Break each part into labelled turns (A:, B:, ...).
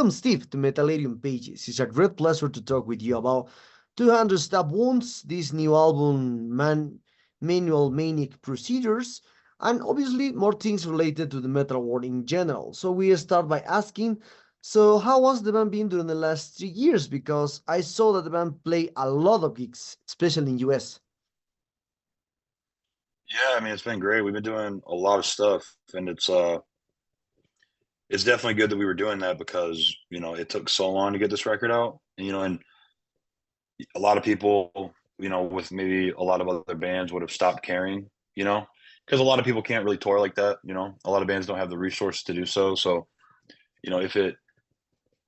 A: Welcome, Steve, to Metallarium Pages. It's a great pleasure to talk with you about 200 Step Wounds, this new album, Manual Manic Procedures, and obviously more things related to the metal world in general. So we start by asking, so how was the band been during the last 3 years? Because I saw that the band play a lot of gigs, especially in US.
B: Yeah, I mean it's been great. We've been doing a lot of stuff, and it's definitely good that we were doing that because it took so long to get this record out. And a lot of people, with maybe a lot of other bands would have stopped caring, because a lot of people can't really tour like that. A lot of bands don't have the resources to do so. So, you know, if it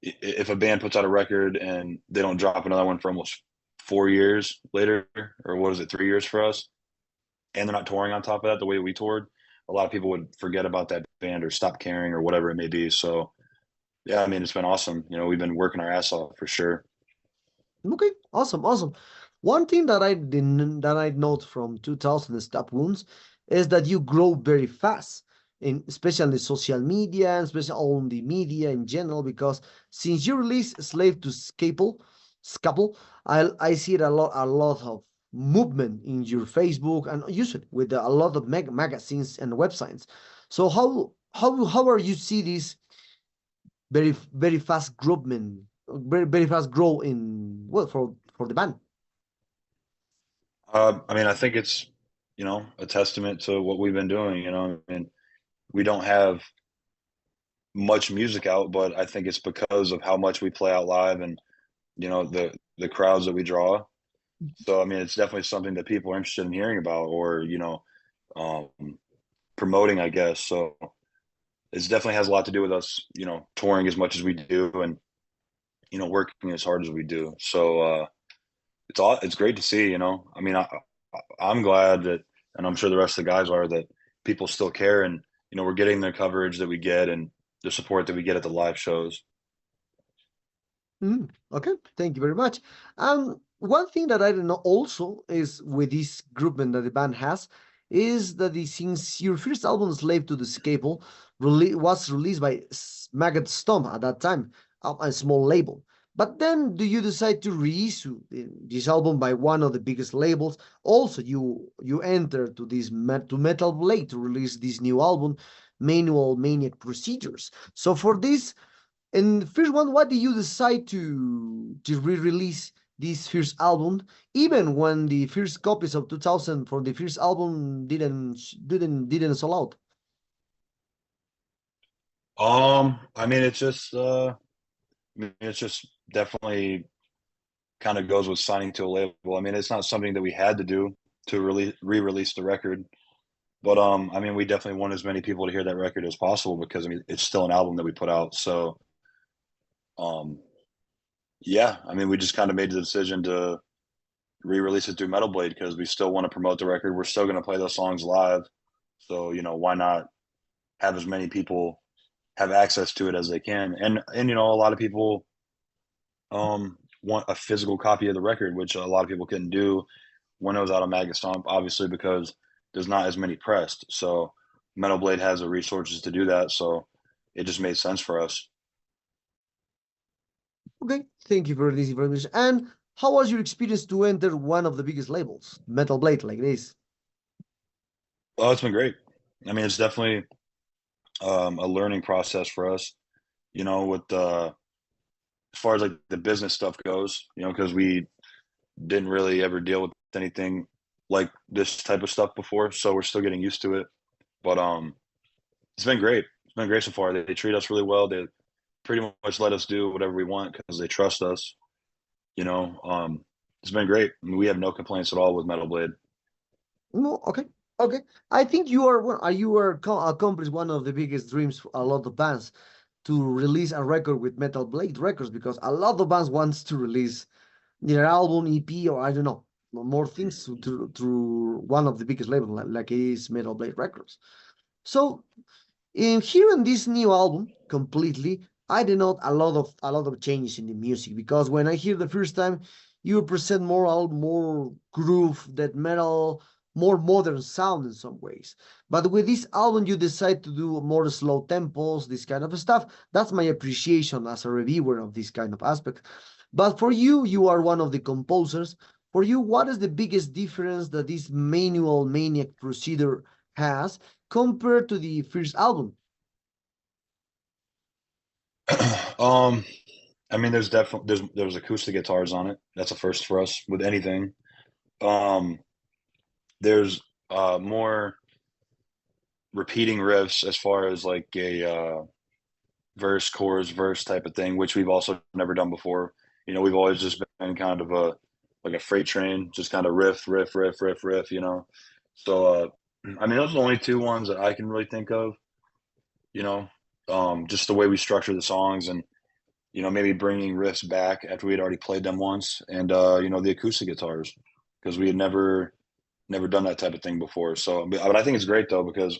B: if a band puts out a record and they don't drop another one for almost 4 years later, or what is it, 3 years for us, and they're not touring on top of that the way we toured, a lot of people would forget about that band or stop caring or whatever it may be. So yeah, I mean, it's been awesome. We've been working our ass off for sure.
A: Okay, awesome, awesome. One thing that I didn't that I note from 2000 Stop Wounds is that you grow very fast, in especially social media and especially on the media in general. Because since you released Slave to Scalpel, I see it a lot of movement in your Facebook and usually with a lot of magazines and websites. So how are you see this very fast growth, very fast grow in well for the band.
B: I mean, I think it's, a testament to what we've been doing. I mean, we don't have much music out, but I think it's because of how much we play out live and, the crowds that we draw. So, I mean, it's definitely something that people are interested in hearing about or, um, promoting, I guess. So it definitely has a lot to do with us, touring as much as we do and, working as hard as we do. So, it's great to see, I mean, I'm glad that, and I'm sure the rest of the guys are, that people still care and, we're getting the coverage that we get and the support that we get at the live shows.
A: Okay, thank you very much. One thing that I don't know also is with this groupment that the band has is that since your first album, Slave to the Scalpel, was released by Maggot Stomp at that time, a small label. But then, do you decide to reissue this album by one of the biggest labels? Also, you enter to to Metal Blade to release this new album, Manual Maniac Procedures. So for this, and first one, why did you decide to re-release this first album, even when the first copies of 2000 for the first album didn't sell out?
B: I mean, it's just definitely kind of goes with signing to a label. I mean, it's not something that we had to do to re-release the record, but I mean, we definitely want as many people to hear that record as possible because I mean, it's still an album that we put out. So, um, yeah, I mean, we just kind of made the decision to re-release it through Metal Blade because we still want to promote the record. We're still going to play those songs live. So, why not have as many people have access to it as they can? And a lot of people want a physical copy of the record, which a lot of people couldn't do when it was out on Maggot Stomp, obviously because there's not as many pressed. So Metal Blade has the resources to do that. So it just made sense for us.
A: Okay, thank you for this information. And how was your experience to enter one of the biggest labels, Metal Blade, like this?
B: Well, it's been great. I mean, it's definitely a learning process for us, with as far as like the business stuff goes, because we didn't really ever deal with anything like this type of stuff before. So we're still getting used to it. But it's been great. It's been great so far. They treat us really well. They pretty much let us do whatever we want because they trust us. You know, it's been great. I mean, we have no complaints at all with Metal Blade.
A: No, okay, okay. I think you are accomplished one of the biggest dreams for a lot of bands to release a record with Metal Blade Records because a lot of bands wants to release their album, EP, or I don't know, more things to one of the biggest labels like it is Metal Blade Records. So in hearing this new album completely, I denote a lot of changes in the music because when I hear the first time, you present more groove, that metal, more modern sound in some ways. But with this album, you decide to do more slow tempos, this kind of stuff. That's my appreciation as a reviewer of this kind of aspect. But for you, you are one of the composers. For you, what is the biggest difference that this manual maniac procedure has compared to the first album?
B: I mean, there's definitely there's acoustic guitars on it. That's a first for us with anything. Um, there's more repeating riffs as far as like a verse, chorus, verse type of thing, which we've also never done before. You know, we've always just been kind of a like a freight train, just kind of riff, riff, riff, riff, riff. You know, so I mean, those are the only two ones that I can really think of. You know, just the way we structure the songs and you know, maybe bringing riffs back after we had already played them once, and you know, the acoustic guitars because we had never done that type of thing before. So, but I think it's great though because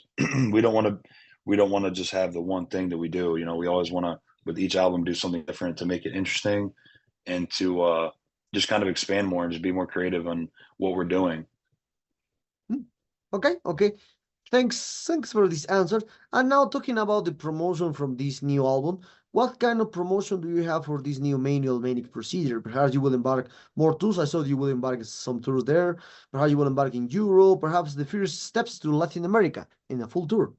B: we don't want to just have the one thing that we do. You know, we always want to with each album do something different to make it interesting and to just kind of expand more and just be more creative on what we're doing.
A: Okay, okay. Thanks for this answer. And now talking about the promotion from this new album, what kind of promotion do you have for this new manual manic procedure? Perhaps you will embark more tours. I saw you will embark some tours there. Perhaps you will embark in Europe. Perhaps the first steps to Latin America in a full tour.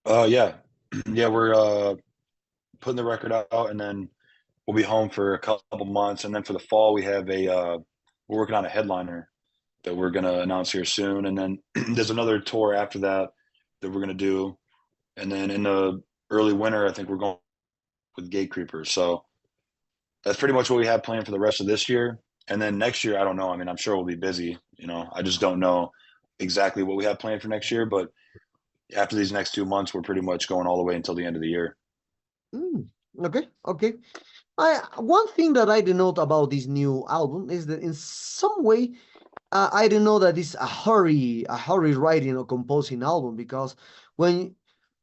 B: Yeah, yeah, we're putting the record out, and then we'll be home for a couple months, and then for the fall we have a we're working on a headliner that we're going to announce here soon. And then there's another tour after that that we're going to do. And then in the early winter, I think we're going with Gate Creepers. So that's pretty much what we have planned for the rest of this year. And then next year, I don't know. I mean, I'm sure we'll be busy. You know, I just don't know exactly what we have planned for next year. But after these next 2 months, we're pretty much going all the way until the end of the year.
A: Okay, okay. One thing that I denote about this new album is that in some way I don't know that it's a hurry writing or composing album because when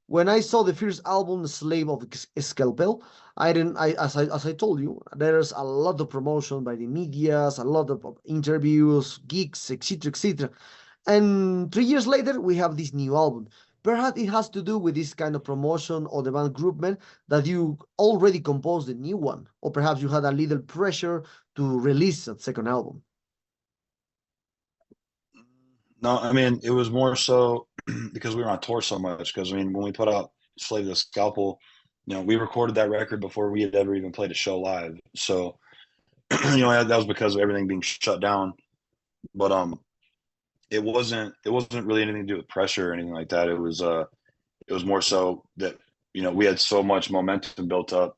A: when I saw the first album, Slave of Scalpel, I didn't. As I told you, there's a lot of promotion by the medias, a lot of interviews, gigs, etc., etc. And 3 years later, we have this new album. Perhaps it has to do with this kind of promotion or the band groupment that you already composed a new one, or perhaps you had a little pressure to release a second album.
B: No, I mean, it was more so because we were on tour so much. Because, I mean, when we put out Slave to the Scalpel, you know, we recorded that record before we had ever even played a show live. So, you know, that was because of everything being shut down. But it wasn't really anything to do with pressure or anything like that. It was more so that, you know, we had so much momentum built up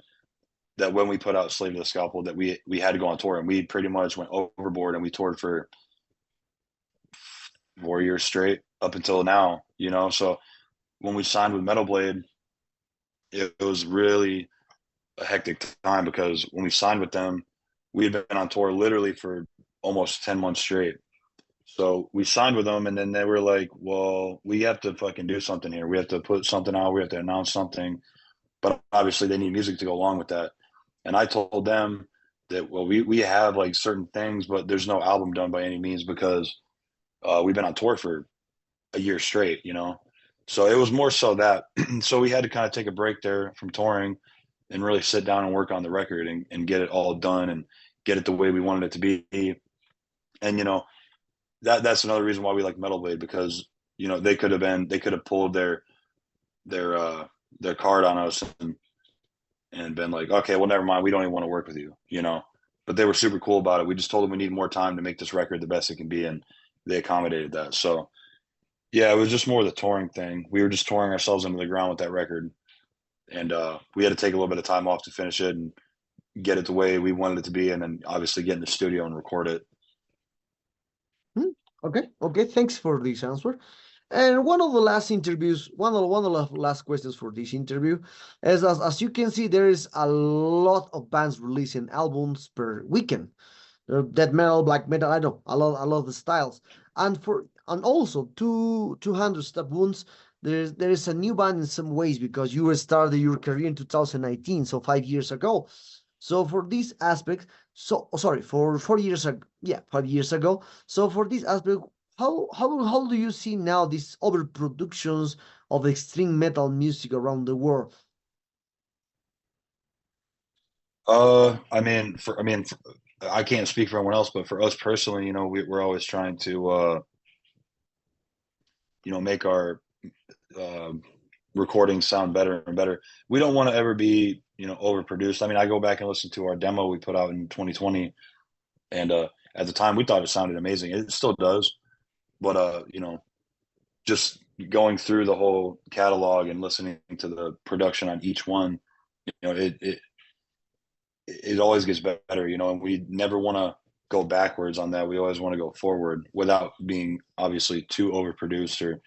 B: that when we put out Slave to the Scalpel that we had to go on tour, and we pretty much went overboard and we toured for 4 years straight up until now, you know. So when we signed with Metal Blade, it was really a hectic time because when we signed with them, we had been on tour literally for almost 10 months straight. So we signed with them, and then they were like, well, we have to fucking do something here. We have to put something out. We have to announce something. But obviously, they need music to go along with that. And I told them that, well, we have like certain things, but there's no album done by any means because we've been on tour for a year straight, you know. So it was more so that. So we had to kind of take a break there from touring and really sit down and work on the record and get it all done and get it the way we wanted it to be. And you know, that's another reason why we like Metal Blade, because you know they could have pulled their card on us and been like, okay, well, never mind, we don't even want to work with you, you know. But they were super cool about it. We just told them we need more time to make this record the best it can be, and they accommodated that. So yeah, it was just more the touring thing. We were just touring ourselves into the ground with that record, and we had to take a little bit of time off to finish it and get it the way we wanted it to be, and then obviously get in the studio and record it.
A: Okay, okay. Thanks for this answer. And one of the last interviews, one of the last questions for this interview is as you can see, there is a lot of bands releasing albums per weekend. Death metal, black metal, I know, a lot of the styles. And also 200 Step Wounds, there is a new band in some ways because you started your career in 2019, so 5 years ago. So for this aspect, so sorry, for 4 years ago, yeah, 5 years ago. So for this aspect, how do you see now these overproductions of extreme metal music around the world?
B: I can't speak for everyone else, but for us personally, we're always trying to, make our uh, recordings sound better and better. We don't want to ever be, overproduced. I mean, I go back and listen to our demo we put out in 2020, and at the time we thought it sounded amazing. It still does, but just going through the whole catalog and listening to the production on each one, it always gets better, and we never want to go backwards on that. We always want to go forward without being obviously too overproduced or,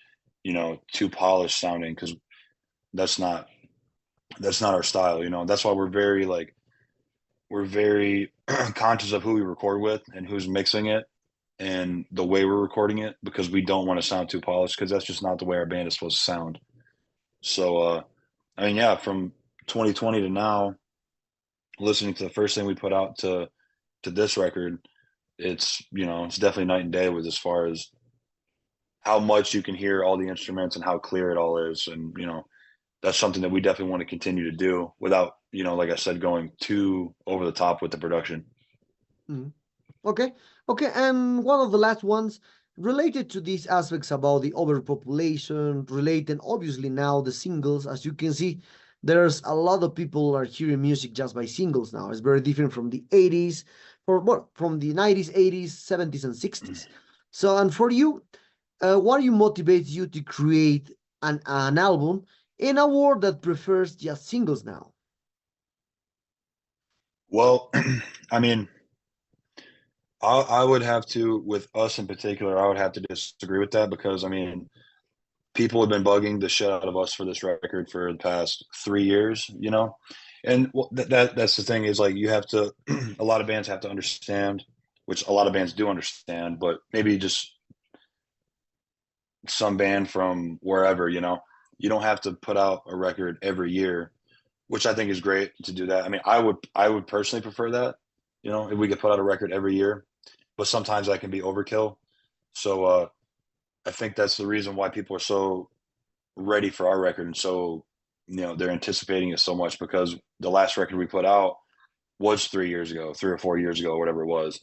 B: too polished sounding, because that's not our style. That's why we're very conscious of who we record with and who's mixing it and the way we're recording it, because we don't want to sound too polished, because that's just not the way our band is supposed to sound. So yeah, from 2020 to now, listening to the first thing we put out to this record, it's definitely night and day with as far as how much you can hear all the instruments and how clear it all is. And that's something that we definitely want to continue to do without, like I said, going too over the top with the production.
A: Mm. Okay, okay, and one of the last ones related to these aspects about the overpopulation, related obviously now the singles. As you can see, there's a lot of people are hearing music just by singles now. It's very different from the 80s, from the 90s, 80s, 70s, and 60s. So, and for you, what motivates you to create an album in a world that prefers just singles now?
B: Well, I mean, I would have to, with us in particular, I would have to disagree with that, because I mean, people have been bugging the shit out of us for this record for the past 3 years, and that's the thing, is like, you have to, a lot of bands have to understand, which a lot of bands do understand, but maybe just some band from wherever, you don't have to put out a record every year, which I think is great to do that. I mean, I would personally prefer that, if we could put out a record every year, but sometimes that can be overkill. So I think that's the reason why people are so ready for our record, and so they're anticipating it so much, because the last record we put out was 3 years ago, 3 or 4 years ago, whatever it was.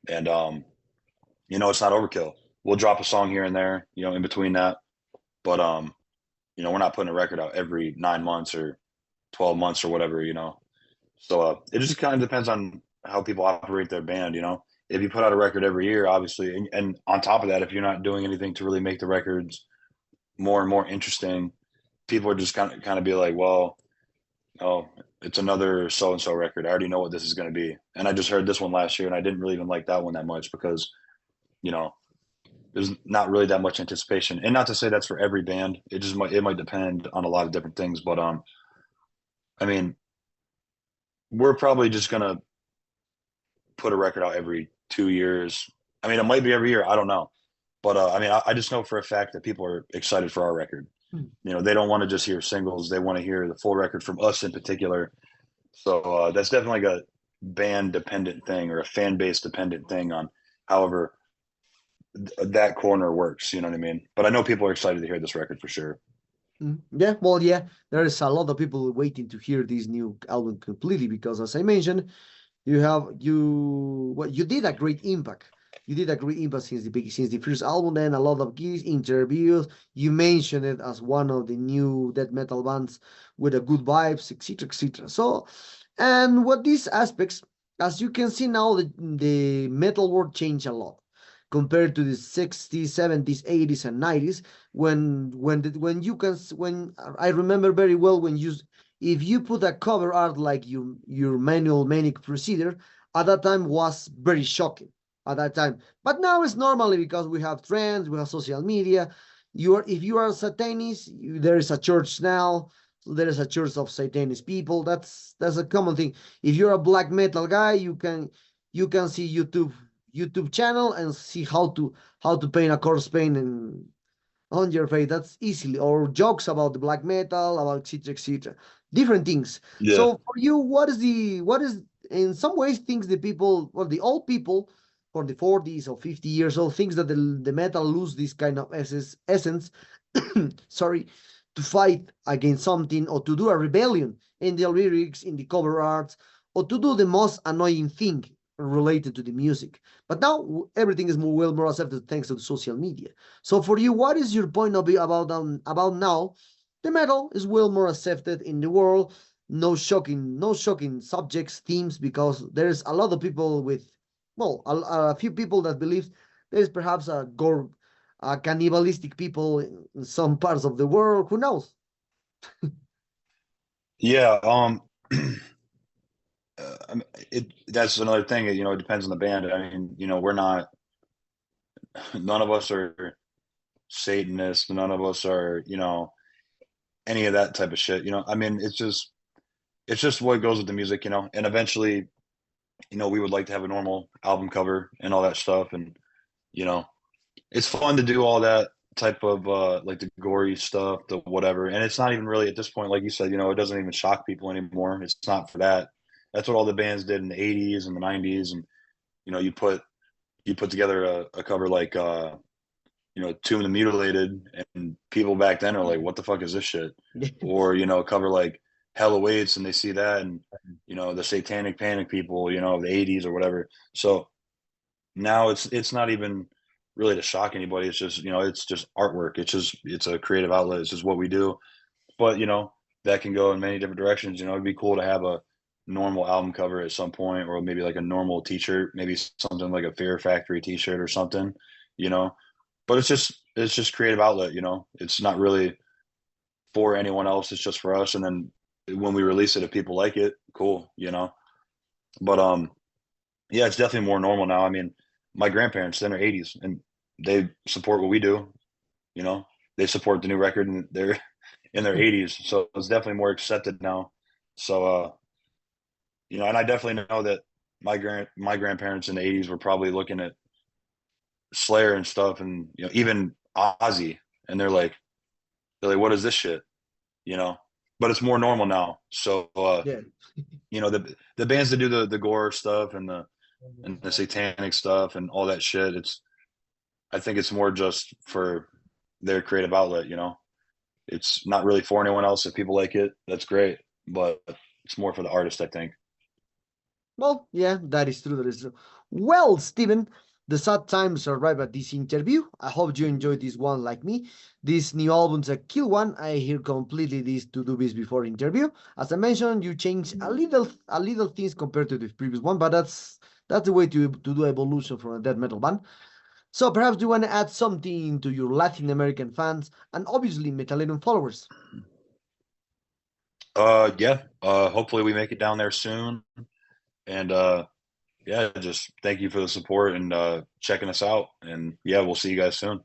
B: And it's not overkill. We'll drop a song here and there, in between that, but we're not putting a record out every 9 months or 12 months or whatever. So it just kind of depends on how people operate their band. If you put out a record every year, obviously, and on top of that, if you're not doing anything to really make the records more and more interesting, people are just kind of be like, well, oh, it's another so and so record. I already know what this is going to be, and I just heard this one last year, and I didn't really even like that one that much, because there's not really that much anticipation. And not to say that's for every band. It might depend on a lot of different things, but I mean, we're probably just gonna put a record out every 2 years. I mean, it might be every year. I don't know. But I mean, I just know for a fact that people are excited for our record. They don't want to just hear singles. They want to hear the full record from us in particular. So that's definitely like a band dependent thing, or a fan base dependent thing, on however that corner works. You know what I mean? But I know people are excited to hear this record for sure.
A: Yeah, well, yeah, there is a lot of people waiting to hear this new album completely, because, as I mentioned, you did a great impact. You did a great impact since the first album. Then a lot of gigs, interviews. You mentioned it as one of the new death metal bands with a good vibes, etc., etc. So, and what these aspects, as you can see now, the metal world changed a lot compared to the 60s, 70s, 80s, and 90s. When I remember very well, if you put a cover art like your manual manic procedure, at that time was very shocking at that time. But now it's normally, because we have trends, we have social media. If you are a satanist, there is a church now. So there is a church of satanist people. That's a common thing. If you're a black metal guy, you can see YouTube channel and see how to paint a corpse paint and on your face. That's easily, or jokes about the black metal, about etc., etc., different things.
B: Yeah.
A: So for you, what is in some ways things the people, well, the old people for the 40s or 50 years old thinks that the metal lose this kind of essence, sorry, to fight against something or to do a rebellion in the lyrics, in the cover art, or to do the most annoying thing related to the music. But now everything is more accepted thanks to social media. So for you, what is your point of view about now? The metal is well more accepted in the world. No shocking subjects, themes, because there's a lot of people with, well, a few people that believe there's perhaps a cannibalistic people in some parts of the world. Who knows?
B: Yeah, I mean, that's another thing. You know, it depends on the band. I mean, you know, we're not. None of us are Satanists. None of us are, you know, any of that type of shit. You know, I mean, it's just what goes with the music. You know, and eventually, you know, we would like to have a normal album cover and all that stuff, and you know, it's fun to do all that type of like the gory stuff, the whatever. And it's not even really at this point, like you said, you know, it doesn't even shock people anymore. It's not for that. That's what all the bands did in the 80s and the 90s. And, you know, you put together a cover like you know, Tomb of the Mutilated, and people back then are like, what the fuck is this shit? Or, you know, a cover like Hell Awaits, and they see that, and you know, the Satanic Panic people, you know, the 80s or whatever. So now it's not even really to shock anybody. It's just, you know, it's just artwork. It's a creative outlet. It's just what we do. But you know, that can go in many different directions. You know, it'd be cool to have a normal album cover at some point, or maybe like a normal t-shirt, maybe something like a Fear Factory t-shirt or something, you know. But it's just creative outlet, you know. It's not really for anyone else. It's just for us. And then when we release it, if people like it, cool, you know. But yeah, it's definitely more normal now. I mean, my grandparents, they're in their 80s, and they support what we do. You know, they support the new record, and they're in their 80s, so it's definitely more accepted now. So, you know, and I definitely know that my grandparents in the 80s were probably looking at Slayer and stuff, and you know, even Ozzy, and they're like, what is this shit? You know, but it's more normal now. So,
A: Yeah.
B: you know, the bands that do the gore stuff and the satanic stuff and all that shit, I think it's more just for their creative outlet, you know. It's not really for anyone else. If people like it, that's great. But it's more for the artist, I think.
A: Well, yeah, that is true. That is true. Well, Steven, the sad times arrive at this interview. I hope you enjoyed this one like me. This new album's a kill one. I hear completely this to do this before interview. As I mentioned, you changed a little things compared to the previous one, but that's the way to do evolution from a death metal band. So perhaps you want to add something to your Latin American fans and obviously Metallican followers.
B: Yeah. Hopefully we make it down there soon. And yeah, just thank you for the support and checking us out. And yeah, we'll see you guys soon.